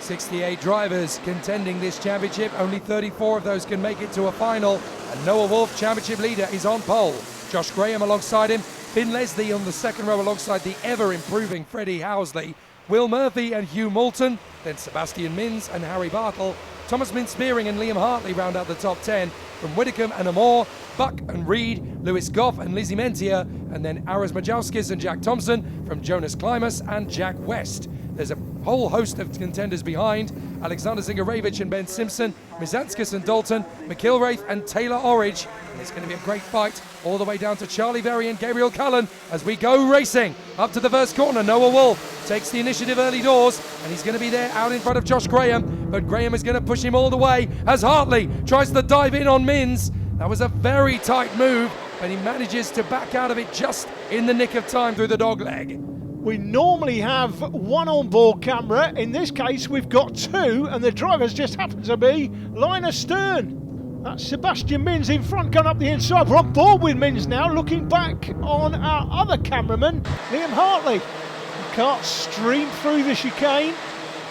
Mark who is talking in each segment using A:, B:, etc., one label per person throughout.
A: 68 drivers contending this championship. Only 34 of those can make it to a final. And Noah Wolf, championship leader, is on pole. Josh Graham alongside him. Finn Leslie on the second row alongside the ever-improving Freddie Housley. Will Murphy and Hugh Moulton. Then Sebastian Mins and Harry Bartle. Thomas Mintz-Spearing and Liam Hartley round out the top 10. From Widdicombe and Amor, Buck and Reed, Lewis Goff and Lizzie Mentia, and then Aras Majauskis and Jack Thompson from Jonas Klimas and Jack West. There's a whole host of contenders behind. Alexander Zingarevich and Ben Simpson, Mizanskis and Dalton, McIlwraith and Taylor Orridge. And it's going to be a great fight all the way down to Charlie Berry and Gabriel Cullen as we go racing up to the first corner. Noah Wolf takes the initiative early doors and he's going to be there out in front of Josh Graham, but Graham is going to push him all the way as Hartley tries to dive in on Mins. That was a very tight move, but he manages to back out of it just in the nick of time through the dog leg.
B: We normally have one on-board camera. In this case, we've got two, and the drivers just happen to be Linus Stern. That's Sebastian Mins in front, going up the inside. We're on board with Mins now, looking back on our other cameraman, Liam Hartley. The kart stream through the chicane,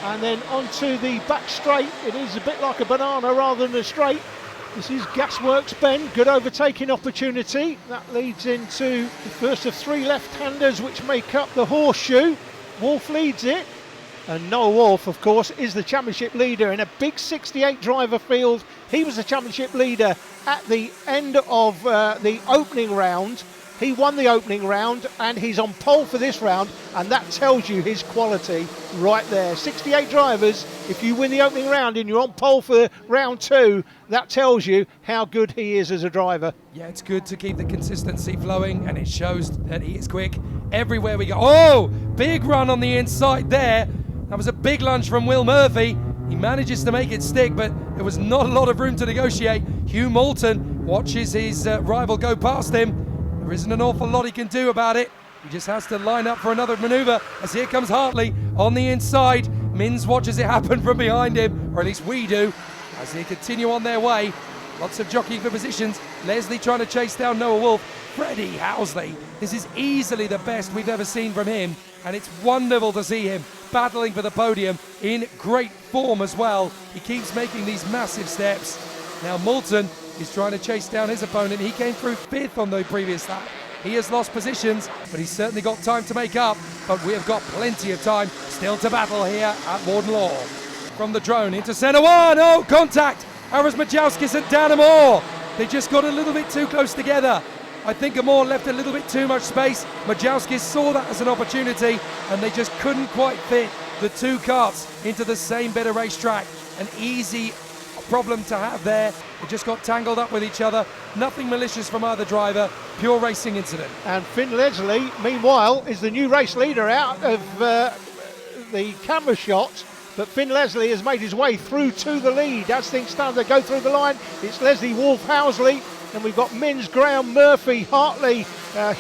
B: and then onto the back straight. It is a bit like a banana rather than a straight. This is Gasworks Bend, good overtaking opportunity. That leads into the first of three left-handers which make up the horseshoe. Wolf leads it. And Noah Wolf, of course, is the championship leader in a big 68 driver field. He was the championship leader at the end of the opening round. He won the opening round and he's on pole for this round, and that tells you his quality right there. 68 drivers, if you win the opening round and you're on pole for round two, that tells you how good he is as a driver.
A: Yeah, it's good to keep the consistency flowing, and it shows that he is quick everywhere we go. Oh, big run on the inside there. That was a big lunge from Will Murphy. He manages to make it stick, but there was not a lot of room to negotiate. Hugh Moulton watches his rival go past him. There isn't an awful lot he can do about it. He just has to line up for another manoeuvre as here comes Hartley on the inside. Mins watches it happen from behind him, or at least we do, as they continue on their way. Lots of jockeying for positions. Leslie trying to chase down Noah Wolf. Freddie Housley. This is easily the best we've ever seen from him, and it's wonderful to see him battling for the podium in great form as well. He keeps making these massive steps. Now Moulton is trying to chase down his opponent. He came through fifth on the previous lap. He has lost positions, but he's certainly got time to make up. But we have got plenty of time still to battle here at Warden Law. From the drone into centre one. Oh, contact! Aras Majauskis and Dan Amor. They just got a little bit too close together. I think Amor left a little bit too much space. Majauskis saw that as an opportunity, and they just couldn't quite fit the two karts into the same bit of racetrack. An easy problem to have there. They just got tangled up with each other. Nothing malicious from either driver. Pure racing incident.
B: And Finn Leslie, meanwhile, is the new race leader out of the camera shot. But Finn Leslie has made his way through to the lead. As things start to go through the line, it's Leslie, Wolf, Housley. And we've got Mins, Graham, Murphy, Hartley.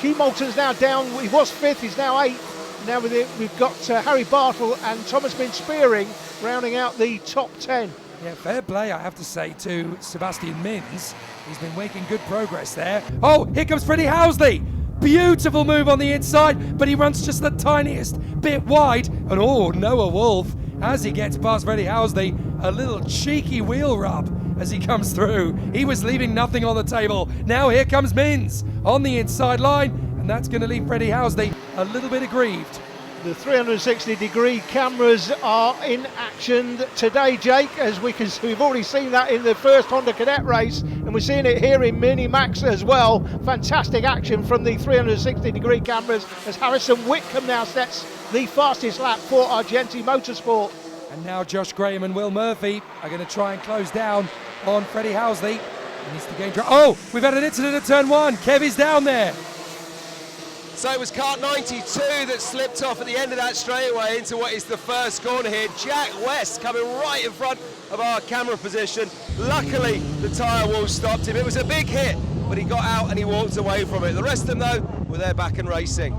B: Hugh Moulton's now down. He was fifth, he's now eighth. Now we've got Harry Bartle and Thomas Mintz-Spearing rounding out the top 10.
A: Yeah, fair play, I have to say, to Sebastian Mins. He's been making good progress there. Oh, here comes Freddie Housley. Beautiful move on the inside, but he runs just the tiniest bit wide. And oh, Noah Wolf, as he gets past Freddie Housley, a little cheeky wheel rub as he comes through. He was leaving nothing on the table. Now here comes Mins on the inside line, and that's going to leave Freddie Housley a little bit aggrieved.
B: The 360-degree cameras are in action today, Jake, as we can see. We've already seen that in the first Honda Cadet race, and we're seeing it here in Minimax as well. Fantastic action from the 360-degree cameras as Harrison Whitcomb now sets the fastest lap for Argenti Motorsport.
A: And now Josh Graham and Will Murphy are going to try and close down on Freddie Housley. He needs to gain oh, we've had an incident at turn one. Kev is down there.
C: So it was kart 92 that slipped off at the end of that straightaway into what is the first corner here. Jack West coming right in front of our camera position. Luckily, the tyre wall stopped him. It was a big hit, but he got out and he walked away from it. The rest of them, though, were there back and racing.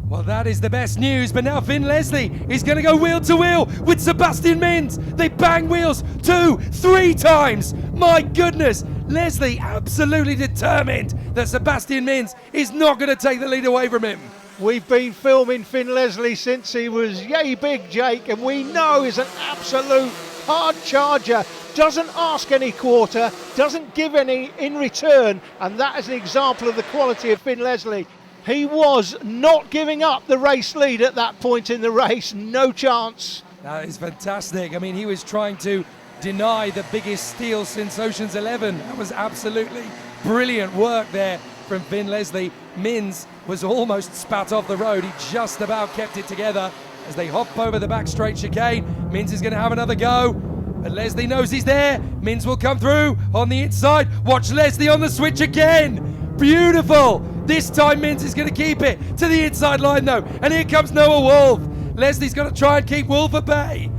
A: Well, that is the best news, but now Finn Leslie is going to go wheel to wheel with Sebastian Mins. They bang wheels 2, 3 times. My goodness, Leslie absolutely determined that Sebastian Mins is not going to take the lead away from him.
B: We've been filming Finn Leslie since he was yay big, Jake, and we know he's an absolute hard charger. Doesn't ask any quarter, doesn't give any in return, and that is an example of the quality of Finn Leslie. He was not giving up the race lead at that point in the race, no chance.
A: That is fantastic. I mean, he was trying to deny the biggest steal since Ocean's 11. That was absolutely brilliant work there from Finn Leslie. Mins was almost spat off the road. He just about kept it together as they hop over the back straight chicane. Mins is going to have another go, but Leslie knows he's there. Mins will come through on the inside. Watch Leslie on the switch again. Beautiful. This time Mins is going to keep it to the inside line though. And here comes Noah Wolf. Leslie's going to try and keep Wolf at bay.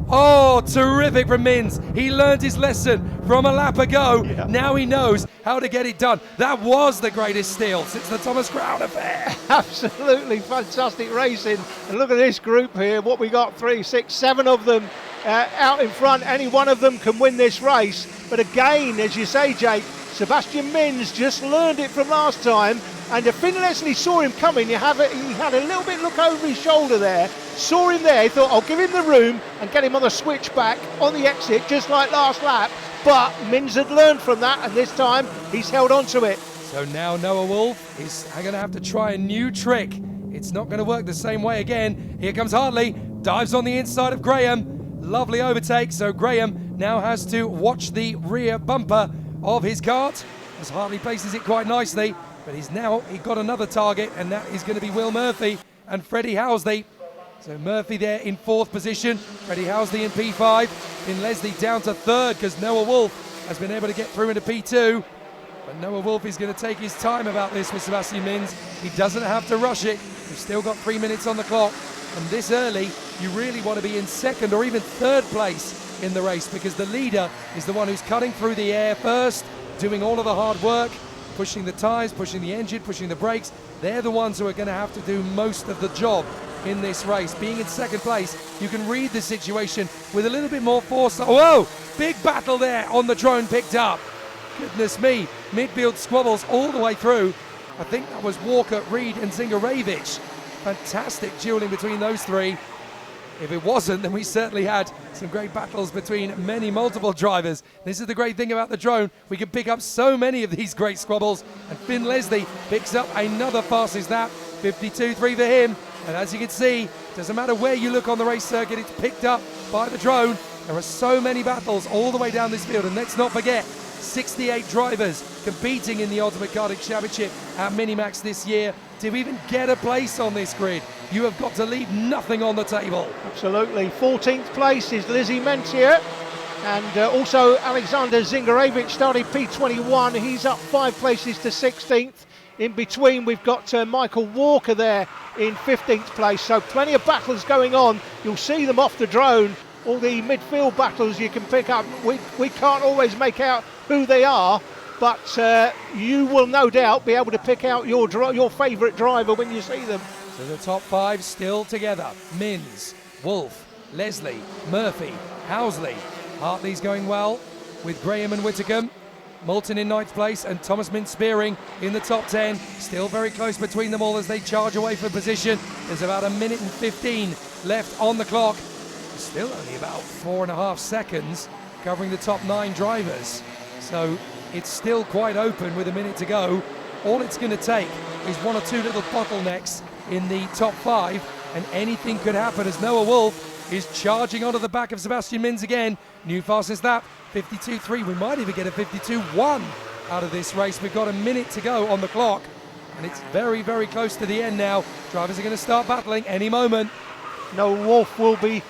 A: Oh, terrific from Mins. He learned his lesson from a lap ago.
B: Yeah.
A: Now he knows how to get it done. That was the greatest steal since the Thomas Crown affair.
B: Absolutely fantastic racing. And look at this group here. What we got, 3, 6, 7 of them out in front. Any one of them can win this race. But again, as you say, Jake, Sebastian Mins just learned it from last time. And if Finn Leslie saw him coming, he had a little bit look over his shoulder there. Saw him there, he thought, I'll give him the room and get him on the switchback on the exit, just like last lap. But Mins had learned from that, and this time he's held on to it.
A: So now Noah Wolf is going to have to try a new trick. It's not going to work the same way again. Here comes Hartley, dives on the inside of Graham. Lovely overtake, so Graham now has to watch the rear bumper of his kart as Hartley places it quite nicely. But he got another target, and that is going to be Will Murphy and Freddie Housley. So Murphy there in 4th position, Freddie Housley in P5, Finn Leslie down to 3rd because Noah Wolf has been able to get through into P2. But Noah Wolf is going to take his time about this with Sebastian Mins. He doesn't have to rush it. We've still got 3 minutes on the clock. And this early, you really want to be in 2nd or even 3rd place in the race because the leader is the one who's cutting through the air first, doing all of the hard work, pushing the tyres, pushing the engine, pushing the brakes. They're the ones who are going to have to do most of the job in this race. Being in 2nd place, you can read the situation with a little bit more foresight. Whoa, big battle there on the drone picked up. Goodness me, midfield squabbles all the way through. I think that was Walker, Reed and Zingarevich. Fantastic dueling between those three. If it wasn't, then we certainly had some great battles between multiple drivers. This is the great thing about the drone. We can pick up so many of these great squabbles. And Finn Leslie picks up another fastest lap, 52.3 for him. And as you can see, doesn't matter where you look on the race circuit, it's picked up by the drone. There are so many battles all the way down this field. And let's not forget, 68 drivers competing in the Ultimate Karting Championship at Minimax this year. To even get a place on this grid, you have got to leave nothing on the table.
B: Absolutely. 14th place is Lizzie Mentier. And also Alexander Zingarevich starting P21. He's up 5 places to 16th. In between, we've got Michael Walker there in 15th place. So plenty of battles going on. You'll see them off the drone. All the midfield battles you can pick up. We can't always make out who they are, but you will no doubt be able to pick out your favourite driver when you see them.
A: So the top 5 still together. Mins, Wolf, Leslie, Murphy, Housley. Hartley's going well with Graham and Whitacombe. Moulton in 9th place and Thomas Mins Spearing in the top 10. Still very close between them all as they charge away for position. There's about 1 minute and 15 left on the clock. Still only about 4.5 seconds covering the top 9 drivers. So it's still quite open with 1 minute to go. All it's going to take is 1 or 2 little bottlenecks in the top 5 and anything could happen as Noah Wolf is charging onto the back of Sebastian Mins again. New fastest lap, 52.3. We might even get a 52.1 out of this race. We've got 1 minute to go on the clock and it's very, very close to the end now. Drivers are going to start battling any moment.
B: Noah Wolf will be,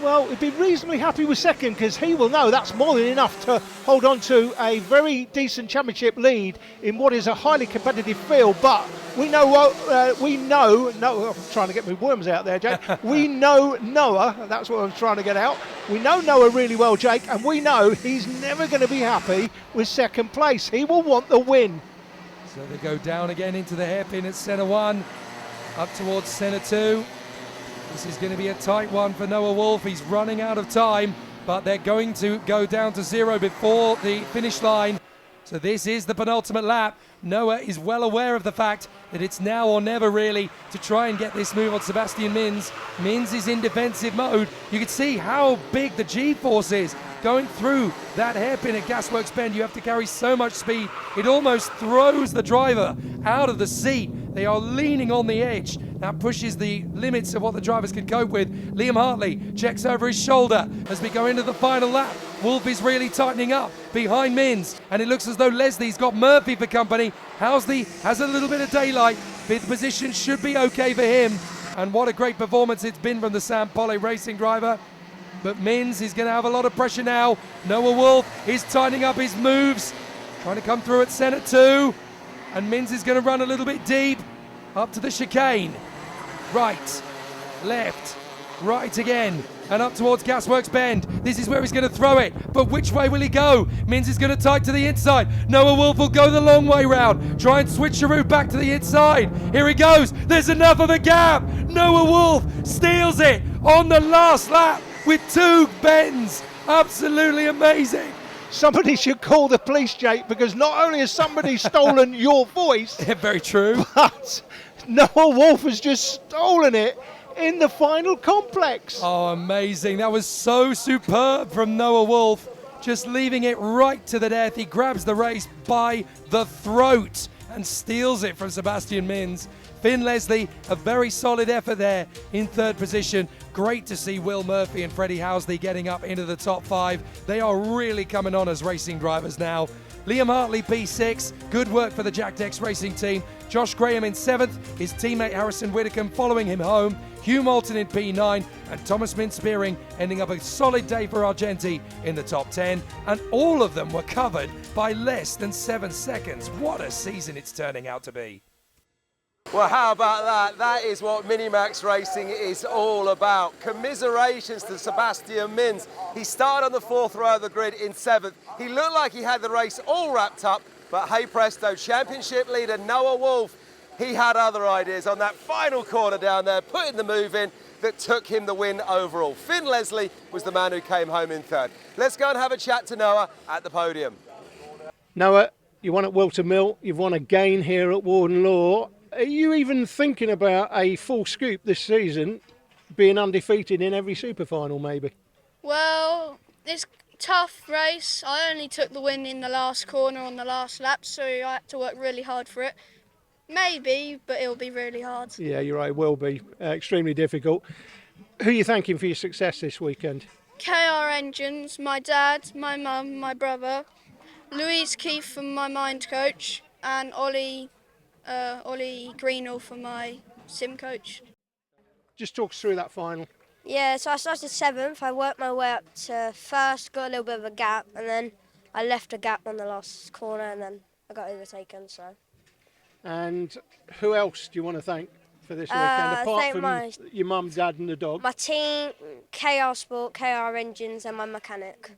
B: well, he'd be reasonably happy with 2nd because he will know that's more than enough to hold on to a very decent championship lead in what is a highly competitive field. But we know, I'm trying to get my worms out there, Jake. We know Noah, that's what I'm trying to get out. We know Noah really well, Jake, and we know he's never going to be happy with 2nd place. He will want the win.
A: So they go down again into the hairpin at centre 1, up towards centre 2. This is going to be a tight one for Noah Wolf. He's running out of time, but they're going to go down to 0 before the finish line. So this is the penultimate lap. Noah is well aware of the fact that it's now or never really to try and get this move on Sebastian Mins. Mins is in defensive mode. You can see how big the G-force is going through that hairpin at Gasworks Bend. You have to carry so much speed. It almost throws the driver out of the seat. They are leaning on the edge. That pushes the limits of what the drivers can cope with. Liam Hartley checks over his shoulder as we go into the final lap. Wolf is really tightening up behind Mins, and it looks as though Leslie's got Murphy for company. Housley has a little bit of daylight. Fifth position should be okay for him. And what a great performance it's been from the Sam Polle racing driver. But Mins is going to have a lot of pressure now. Noah Wolf is tightening up his moves, trying to come through at centre 2. And Mins is going to run a little bit deep up to the chicane. Right, left, right again, and up towards Gasworks Bend. This is where he's going to throw it, but which way will he go? Mins is going to tight to the inside. Noah Wolf will go the long way round, try and switch the route back to the inside. Here he goes, there's enough of a gap. Noah Wolf steals it on the last lap with 2 bends. Absolutely amazing.
B: Somebody should call the police, Jake, because not only has somebody stolen your voice,
A: Very true.
B: but Noah Wolf has just stolen it in the final complex.
A: Oh, amazing. That was so superb from Noah Wolf. Just leaving it right to the death. He grabs the race by the throat and steals it from Sebastian Mins. Finn Leslie, a very solid effort there in 3rd position. Great to see Will Murphy and Freddie Housley getting up into the top 5. They are really coming on as racing drivers now. Liam Hartley, P6. Good work for the Jack Dex racing team. Josh Graham in 7th. His teammate Harrison Whitcomb following him home. Hugh Moulton in P9. And Thomas Mintz-Spearing ending up a solid day for Argenti in the top 10. And all of them were covered by less than 7 seconds. What a season it's turning out to be.
C: Well, how about that? That is what Minimax Racing is all about. Commiserations to Sebastian Mins. He started on the 4th row of the grid in 7th. He looked like he had the race all wrapped up, but hey presto, championship leader Noah Wolf, he had other ideas on that final corner down there, putting the move in that took him the win overall. Finn Leslie was the man who came home in 3rd. Let's go and have a chat to Noah at the podium.
B: Noah, you won at Wilton Mill, you've won again here at Warden Law. Are you even thinking about a full scoop this season, being undefeated in every super final maybe?
D: Well, it's a tough race. I only took the win in the last corner on the last lap, so I had to work really hard for it. Maybe, but it'll be really hard.
B: Yeah, you're right, it will be. Extremely difficult. Who are you thanking for your success this weekend?
D: KR Engines, my dad, my mum, my brother, Louise Keith from my mind coach, and Ollie Greenall for my sim coach.
B: Just talk us through that final.
E: Yeah, so I started 7th, I worked my way up to 1st, got a little bit of a gap, and then I left a gap on the last corner, and then I got overtaken, so.
B: And who else do you want to thank for this weekend, apart from your mum, dad and the dog?
E: My team, KR Sport, KR Engines, and my mechanic.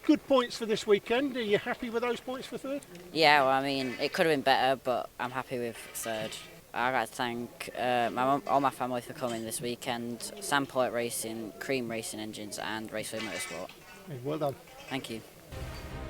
B: Good points for this weekend. Are you happy with those points for 3rd?
F: Yeah, well, I mean, it could have been better, but I'm happy with 3rd. I'd like to thank my mum, all my family for coming this weekend, Sam Polle Racing, Cream Racing Engines and Raceway Motorsport.
B: Well done.
F: Thank you.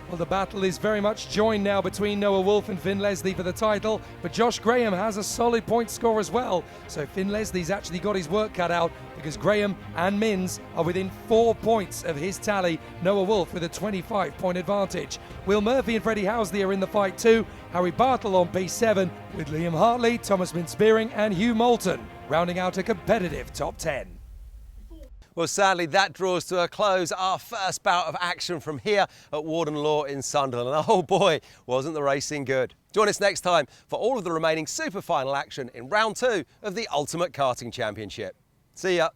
A: Well, the battle is very much joined now between Noah Wolf and Finn Leslie for the title, but Josh Graham has a solid point score as well. So Finn Leslie's actually got his work cut out because Graham and Mins are within 4 points of his tally. Noah Wolf with a 25-point advantage. Will Murphy and Freddie Housley are in the fight too. Harry Bartle on P7 with Liam Hartley, Thomas Mintz-Spearing and Hugh Moulton, rounding out a competitive top 10.
C: Well, sadly, that draws to a close our first bout of action from here at Warden Law in Sunderland. And oh boy, wasn't the racing good. Join us next time for all of the remaining super final action in round 2 of the Ultimate Karting Championship. See ya.